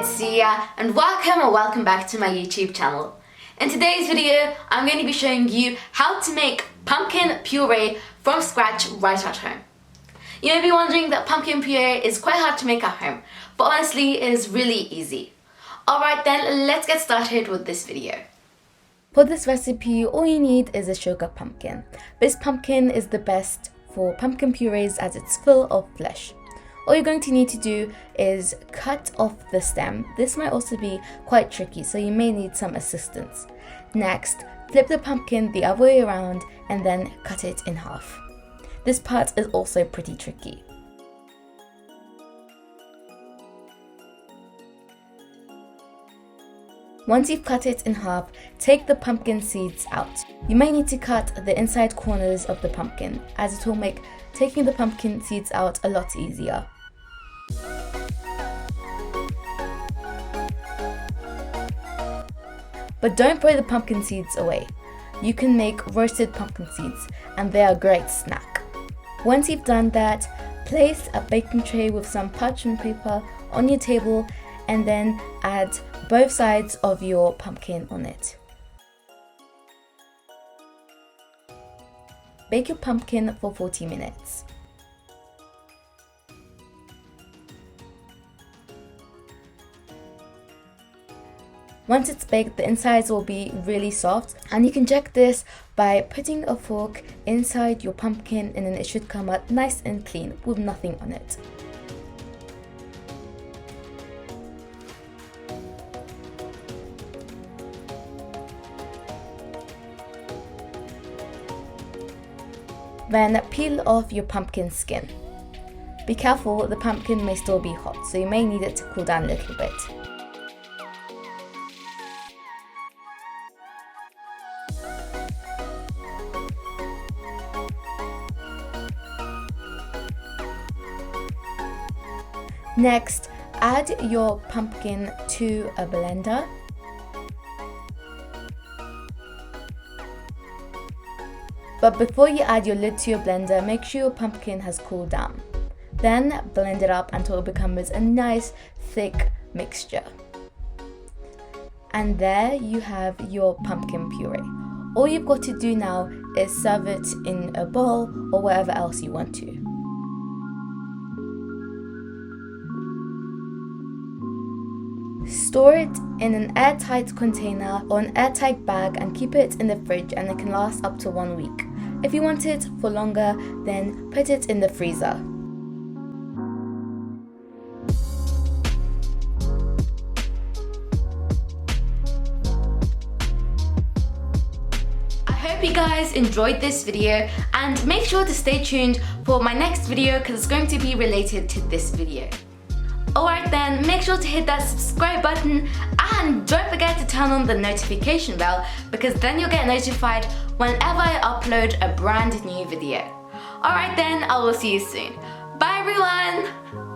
it's Sia and welcome back to my YouTube channel. In today's video, I'm going to be showing you how to make pumpkin puree from scratch right at home. You may be wondering that pumpkin puree is quite hard to make at home, but honestly it is really easy. Alright then, let's get started with this video. For this recipe, all you need is a sugar pumpkin. This pumpkin is the best for pumpkin purees as it's full of flesh. All you're going to need to do is cut off the stem. This might also be quite tricky, so you may need some assistance. Next, flip the pumpkin the other way around and then cut it in half. This part is also pretty tricky. Once you've cut it in half, take the pumpkin seeds out. You may need to cut the inside corners of the pumpkin, as it will make taking the pumpkin seeds out a lot easier. But don't throw the pumpkin seeds away. You can make roasted pumpkin seeds, and they are a great snack. Once you've done that, place a baking tray with some parchment paper on your table and then add both sides of your pumpkin on it. Bake your pumpkin for 40 minutes. Once it's baked, the insides will be really soft, and you can check this by putting a fork inside your pumpkin and then it should come out nice and clean with nothing on it. Then peel off your pumpkin skin. Be careful, the pumpkin may still be hot, so you may need it to cool down a little bit. Next, add your pumpkin to a blender. But before you add your lid to your blender, make sure your pumpkin has cooled down. Then blend it up until it becomes a nice thick mixture. And there you have your pumpkin puree. All you've got to do now is serve it in a bowl or wherever else you want to. Store it in an airtight container or an airtight bag and keep it in the fridge, and it can last up to 1 week. If you want it for longer, then put it in the freezer. I hope you guys enjoyed this video, and make sure to stay tuned for my next video because it's going to be related to this video. Alright then, make sure to hit that subscribe button and don't forget to turn on the notification bell because then you'll get notified whenever I upload a brand new video. Alright then, I will see you soon. Bye everyone!